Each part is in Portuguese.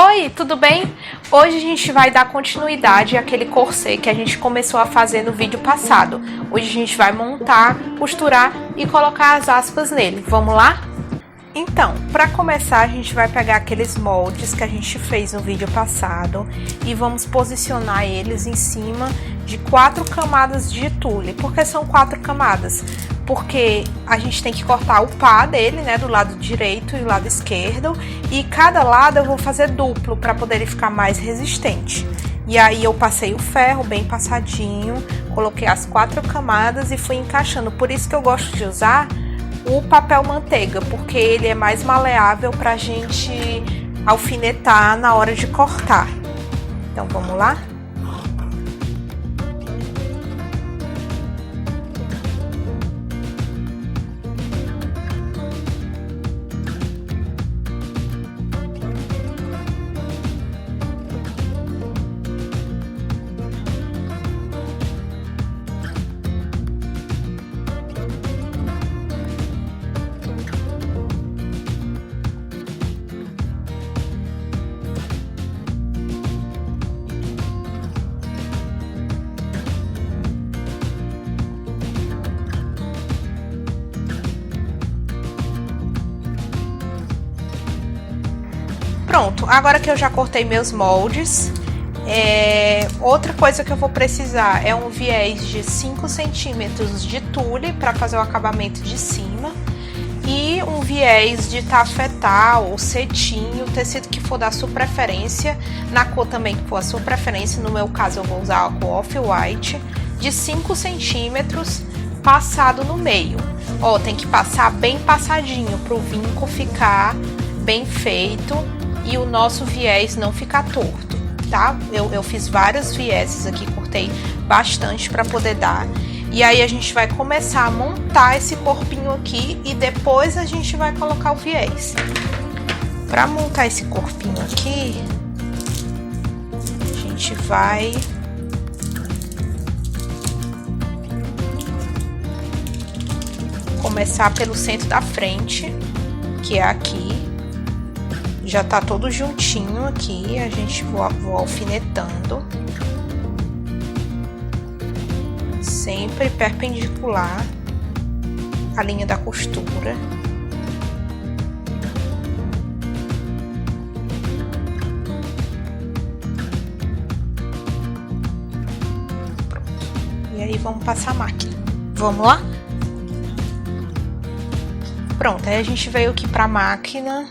Oi, tudo bem? Hoje a gente vai dar continuidade àquele corset que a gente começou a fazer no vídeo passado. Hoje a gente vai montar, costurar e colocar as aspas nele. Vamos lá? Então, para começar, a gente vai pegar aqueles moldes que a gente fez no vídeo passado e vamos posicionar eles em cima de 4 camadas de tule. Por que são 4 camadas? Porque a gente tem que cortar o pá dele, né, do lado direito e do lado esquerdo, e cada lado eu vou fazer duplo para poder ele ficar mais resistente. E aí eu passei o ferro bem passadinho, coloquei as 4 camadas e fui encaixando. Por isso que eu gosto de usar o papel manteiga, porque ele é mais maleável pra gente alfinetar na hora de cortar. Então vamos lá? Pronto, agora que eu já cortei meus moldes, outra coisa que eu vou precisar é um viés de 5 centímetros de tule para fazer o acabamento de cima e um viés de tafetá ou cetim, o tecido que for da sua preferência, na cor também que for a sua preferência. No meu caso eu vou usar a cor off-white, de 5 centímetros passado no meio. Ó, tem que passar bem passadinho para o vinco ficar bem feito e o nosso viés não ficar torto, tá? Eu fiz vários vieses aqui, cortei bastante para poder dar. E aí a gente vai começar a montar esse corpinho aqui e depois a gente vai colocar o viés. Para montar esse corpinho aqui, a gente vai começar pelo centro da frente, que é aqui. Já tá todo juntinho aqui, a gente vou alfinetando, sempre perpendicular à linha da costura. Pronto. E aí vamos passar a máquina. Vamos lá? Pronto, aí a gente veio aqui pra máquina.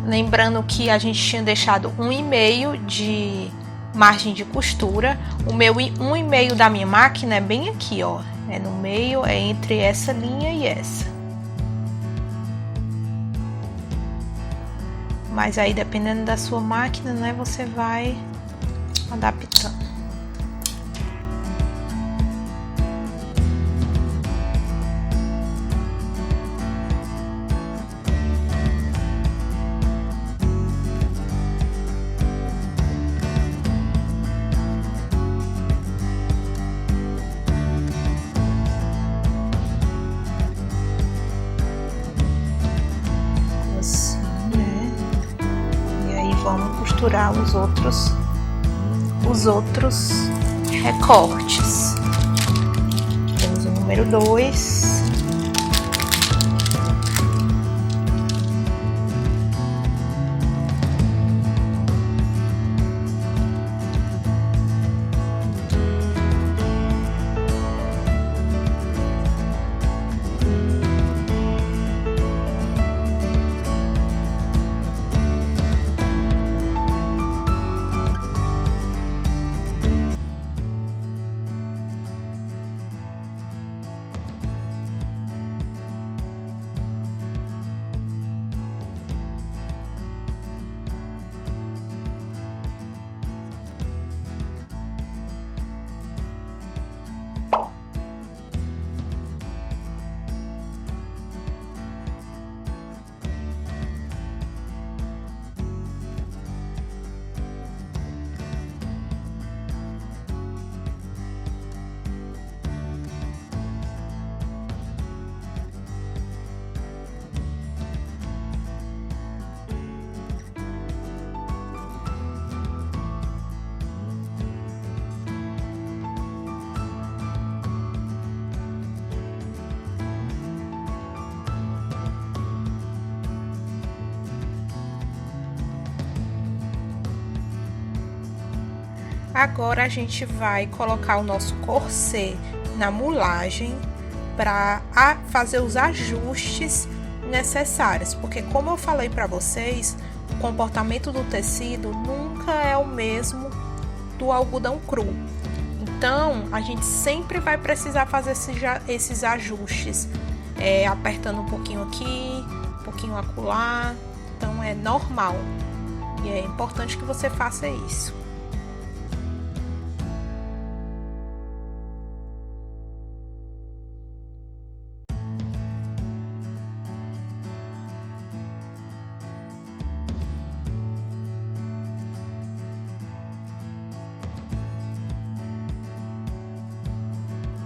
Lembrando que a gente tinha deixado 1,5 de margem de costura. O meu 1,5 da minha máquina é bem aqui, ó. É no meio, é entre essa linha e essa. Mas aí, dependendo da sua máquina, né, você vai adaptando. Vamos costurar os outros recortes. Temos o número 2. Agora a gente vai colocar o nosso corset na mulagem para fazer os ajustes necessários, porque como eu falei para vocês, o comportamento do tecido nunca é o mesmo do algodão cru. Então a gente sempre vai precisar fazer esses ajustes, apertando um pouquinho aqui, um pouquinho acolá. Então é normal e é importante que você faça isso.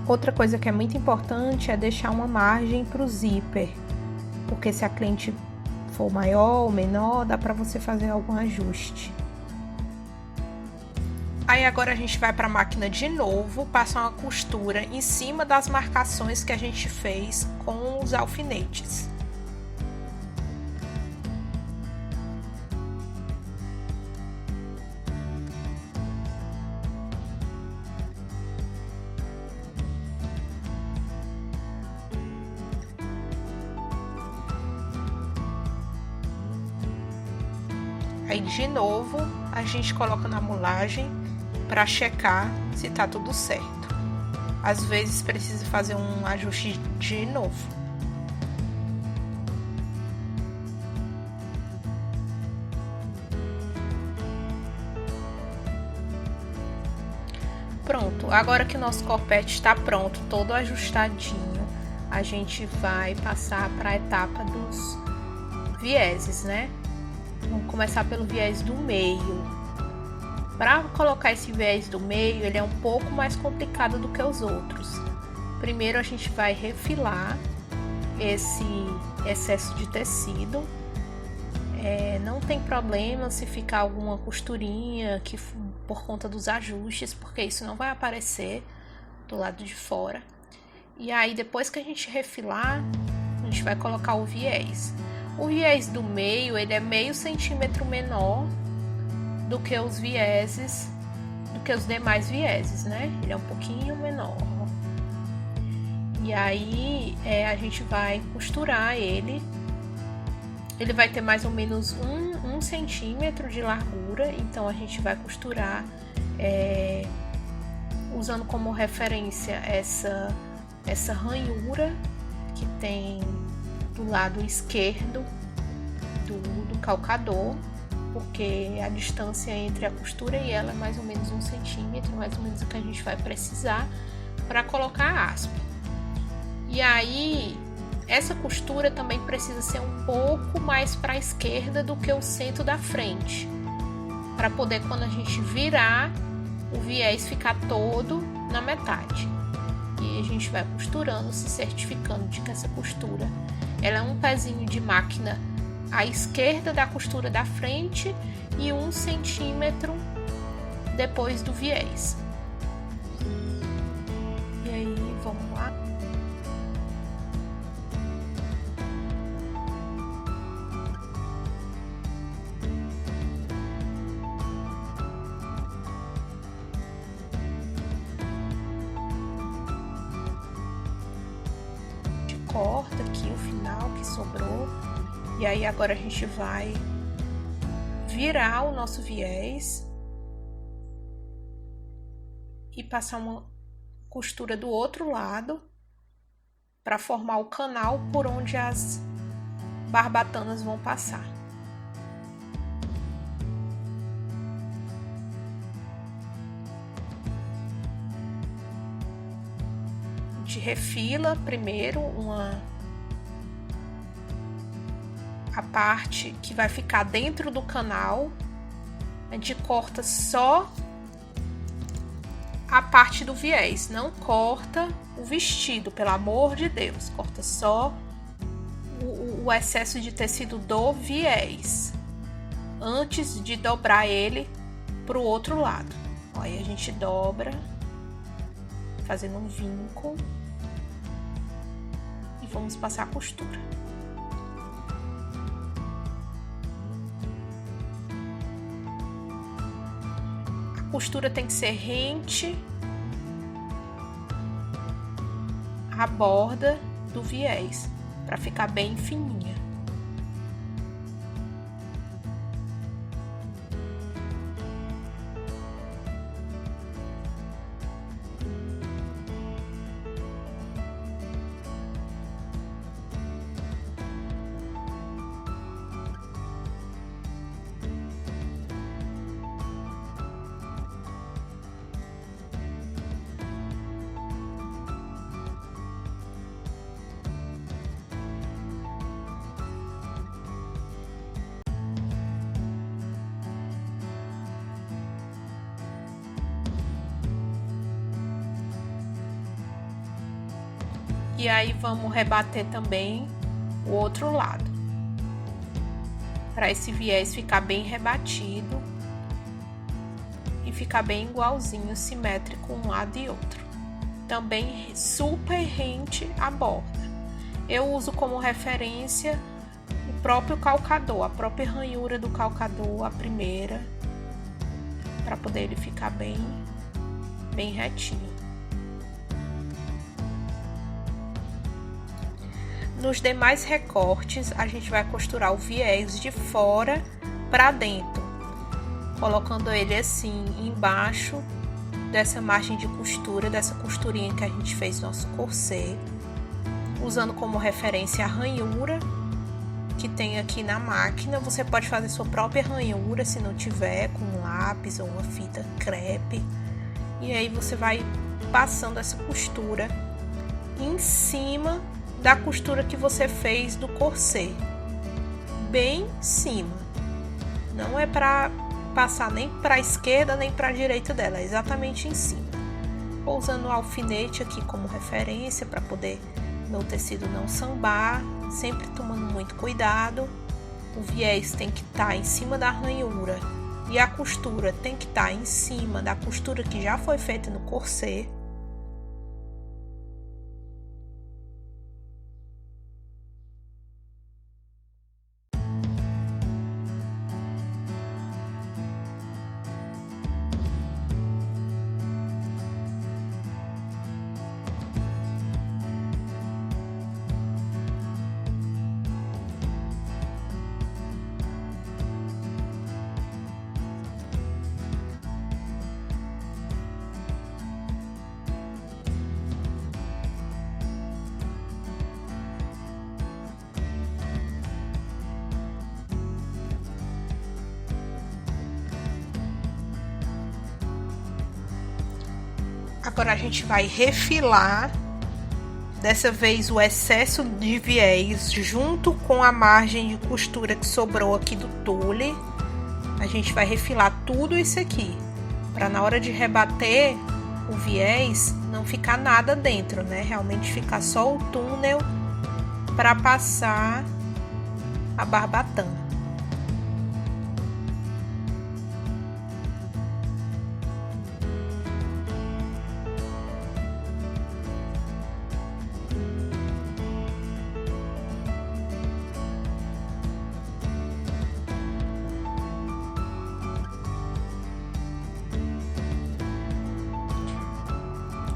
Outra coisa que é muito importante é deixar uma margem para o zíper, porque se a cliente for maior ou menor, dá para você fazer algum ajuste. Aí agora a gente vai para a máquina de novo, passar uma costura em cima das marcações que a gente fez com os alfinetes. Aí de novo a gente coloca na mulagem para checar se tá tudo certo. Às vezes precisa fazer um ajuste de novo. Pronto, agora que o nosso corpete está pronto, todo ajustadinho, a gente vai passar para a etapa dos vieses, né? Vamos começar pelo viés do meio. Para colocar esse viés do meio, ele é um pouco mais complicado do que os outros. Primeiro a gente vai refilar esse excesso de tecido. Não tem problema se ficar alguma costurinha que por conta dos ajustes, porque isso não vai aparecer do lado de fora. E aí depois que a gente refilar, a gente vai colocar o viés. O viés do meio, ele é meio centímetro menor do que os vieses, do que os demais vieses, né? Ele é um pouquinho menor. E aí a gente vai costurar ele. Ele vai ter mais ou menos um centímetro de largura, então a gente vai costurar usando como referência essa ranhura que tem do lado esquerdo do calcador, porque a distância entre a costura e ela é mais ou menos 1 centímetro, mais ou menos o que a gente vai precisar para colocar a aspa. E aí essa costura também precisa ser um pouco mais para a esquerda do que o centro da frente, para poder, quando a gente virar, o viés ficar todo na metade. E a gente vai costurando, se certificando de que essa costura ela é um pezinho de máquina à esquerda da costura da frente e 1 centímetro depois do viés. E aí, vamos lá. Corta aqui o final que sobrou, e aí agora a gente vai virar o nosso viés e passar uma costura do outro lado para formar o canal por onde as barbatanas vão passar. A gente refila primeiro a parte que vai ficar dentro do canal. A gente corta só a parte do viés, não corta o vestido, pelo amor de Deus, corta só o excesso de tecido do viés antes de dobrar ele para o outro lado. Aí a gente dobra fazendo um vinco e vamos passar a costura. A costura tem que ser rente à borda do viés, para ficar bem fininha. E aí vamos rebater também o outro lado, para esse viés ficar bem rebatido e ficar bem igualzinho, simétrico um lado e outro. Também super rente à borda. Eu uso como referência o próprio calcador, a própria ranhura do calcador, a primeira, para poder ele ficar bem retinho. Nos demais recortes, a gente vai costurar o viés de fora para dentro, colocando ele assim embaixo dessa margem de costura, dessa costurinha que a gente fez nosso corset, usando como referência a ranhura que tem aqui na máquina. Você pode fazer sua própria ranhura se não tiver, com um lápis ou uma fita crepe, e aí você vai passando essa costura em cima da costura que você fez do corset, bem em cima. Não é para passar nem para a esquerda nem para a direita dela, é exatamente em cima. Vou usando o alfinete aqui como referência para poder meu tecido não sambar, sempre tomando muito cuidado. O viés tem que estar em cima da ranhura e a costura tem que estar em cima da costura que já foi feita no corset. Agora a gente vai refilar, dessa vez o excesso de viés junto com a margem de costura que sobrou aqui do tule. A gente vai refilar tudo isso aqui, para na hora de rebater o viés não ficar nada dentro, né? Realmente ficar só o túnel para passar a barbatana.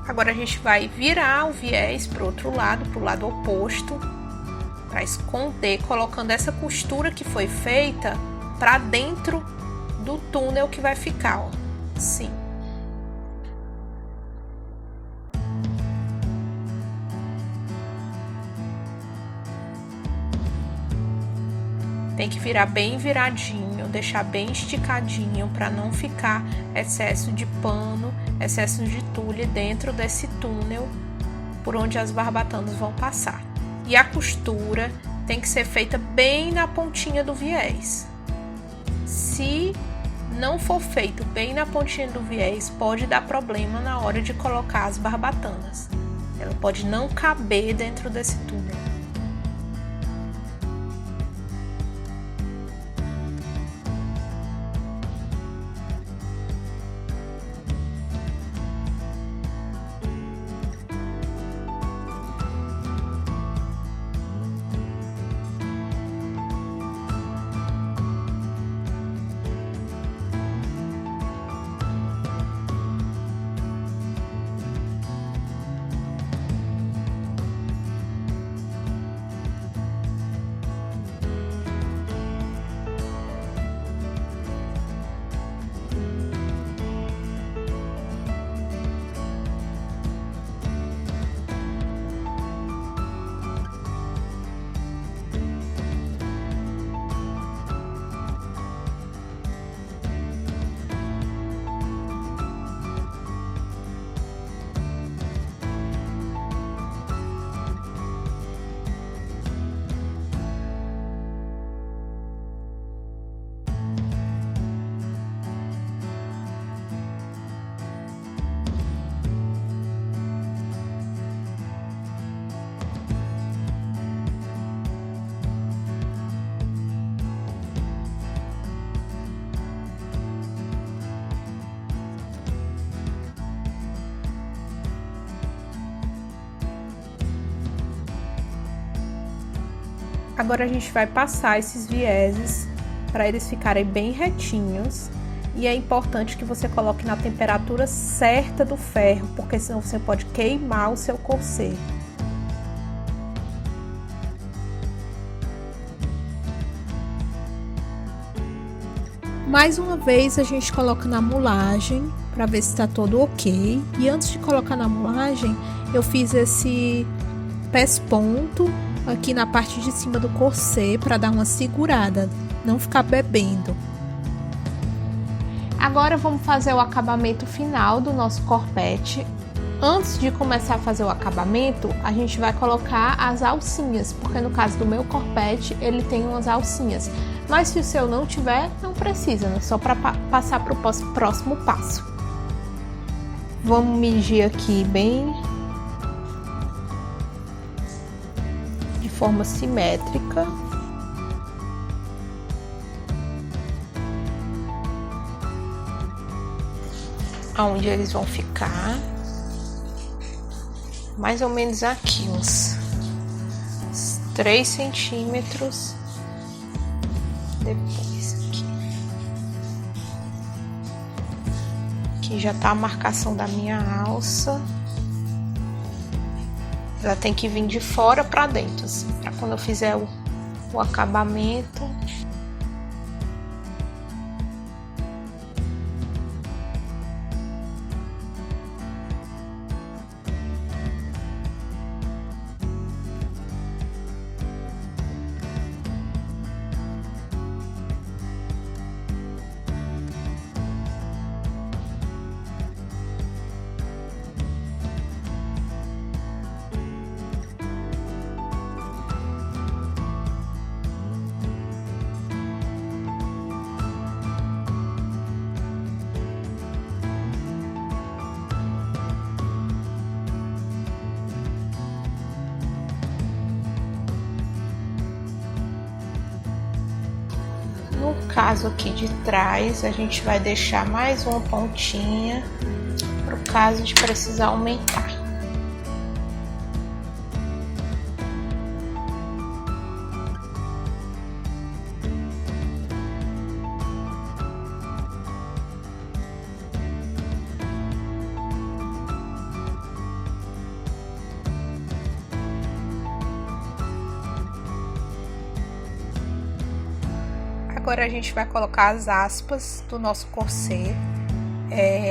Agora a gente vai virar o viés para o outro lado, para o lado oposto, para esconder, colocando essa costura que foi feita para dentro do túnel que vai ficar, ó, assim. Tem que virar bem viradinho, deixar bem esticadinho para não ficar excesso de pano, excesso de tule dentro desse túnel por onde as barbatanas vão passar. E a costura tem que ser feita bem na pontinha do viés. Se não for feito bem na pontinha do viés, pode dar problema na hora de colocar as barbatanas. Ela pode não caber dentro desse túnel. Agora a gente vai passar esses vieses para eles ficarem bem retinhos. E é importante que você coloque na temperatura certa do ferro, porque senão você pode queimar o seu corset. Mais uma vez a gente coloca na mulagem para ver se está todo ok. E antes de colocar na mulagem, eu fiz esse pesponto aqui na parte de cima do corset para dar uma segurada, não ficar bebendo. Agora vamos fazer o acabamento final do nosso corpete. Antes de começar a fazer o acabamento, a gente vai colocar as alcinhas, porque no caso do meu corpete ele tem umas alcinhas. Mas se o seu não tiver, não precisa, né? Só para passar para o próximo passo. Vamos medir aqui bem de forma simétrica. Aonde eles vão ficar. Mais ou menos aqui, uns 3 centímetros. Depois aqui já tá a marcação da minha alça. Ela tem que vir de fora para dentro, assim, para quando eu fizer o acabamento. No caso aqui de trás, a gente vai deixar mais uma pontinha para o caso de precisar aumentar. Agora a gente vai colocar as aspas do nosso corset.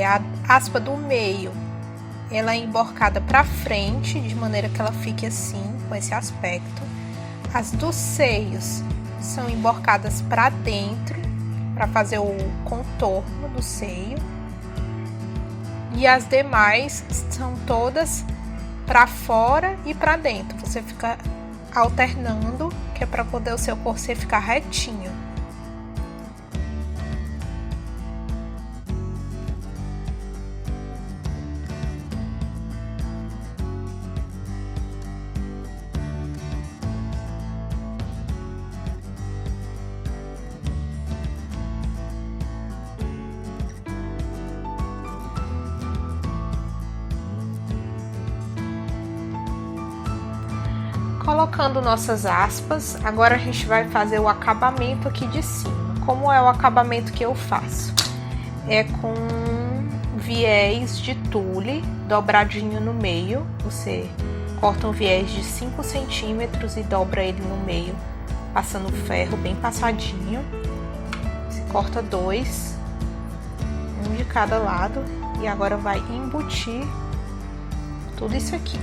A aspa do meio, ela é emborcada para frente, de maneira que ela fique assim, com esse aspecto. As dos seios são emborcadas para dentro, para fazer o contorno do seio. E as demais são todas para fora e para dentro. Você fica alternando, que é para poder o seu corset ficar retinho. Colocando nossas aspas, agora a gente vai fazer o acabamento aqui de cima. Como é o acabamento que eu faço? É com viés de tule dobradinho no meio. Você corta um viés de 5 centímetros e dobra ele no meio, passando ferro bem passadinho. Você corta 2, um de cada lado, e agora vai embutir tudo isso aqui.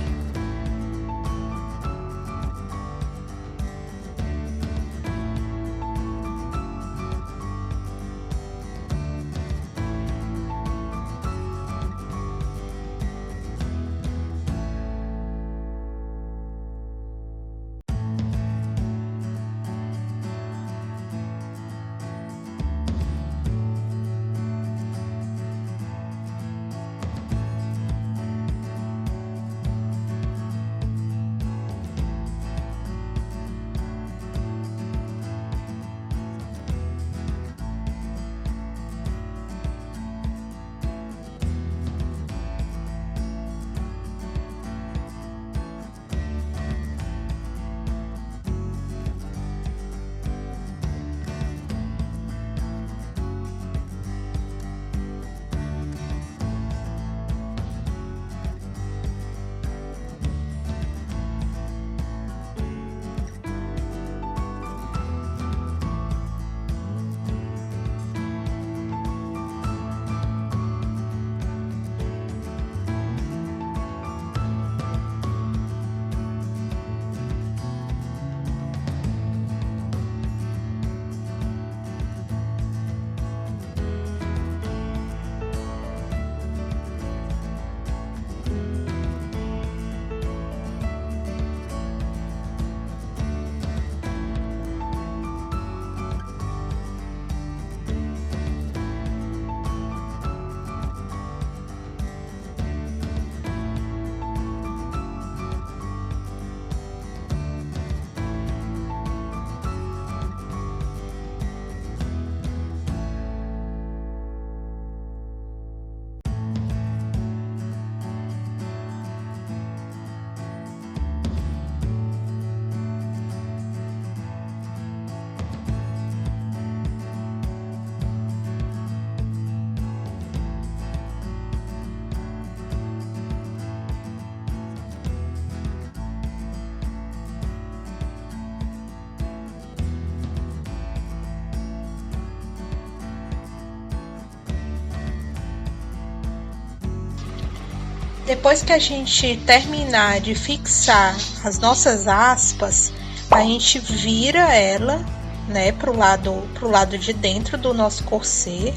Depois que a gente terminar de fixar as nossas aspas, a gente vira ela, né, pro lado de dentro do nosso corset.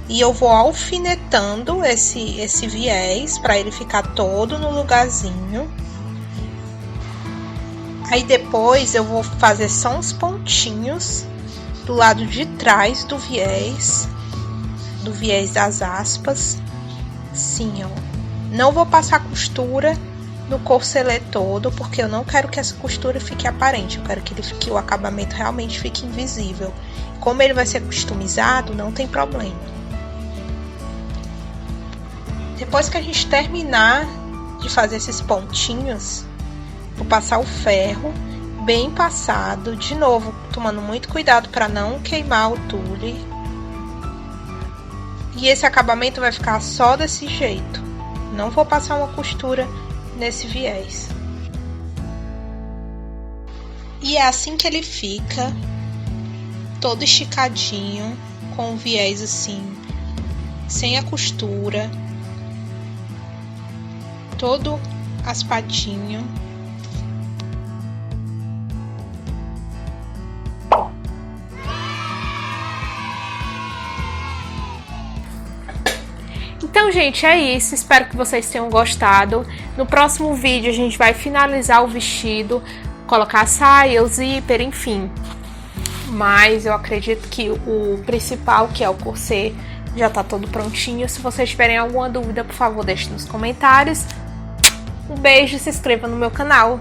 E eu vou alfinetando esse viés para ele ficar todo no lugarzinho. Aí depois eu vou fazer só uns pontinhos do lado de trás do viés das aspas. Sim, ó. Não vou passar costura no corselet todo, porque eu não quero que essa costura fique aparente. Eu quero que o acabamento realmente fique invisível. Como ele vai ser customizado, não tem problema. Depois que a gente terminar de fazer esses pontinhos, vou passar o ferro bem passado, de novo, tomando muito cuidado para não queimar o tule. E esse acabamento vai ficar só desse jeito. Não vou passar uma costura nesse viés. E é assim que ele fica, todo esticadinho, com o viés assim, sem a costura. Todo aspadinho. Então, gente, é isso. Espero que vocês tenham gostado. No próximo vídeo a gente vai finalizar o vestido, colocar a saia, o zíper, enfim. Mas eu acredito que o principal, que é o corset, já tá todo prontinho. Se vocês tiverem alguma dúvida, por favor, deixe nos comentários. Um beijo e se inscreva no meu canal.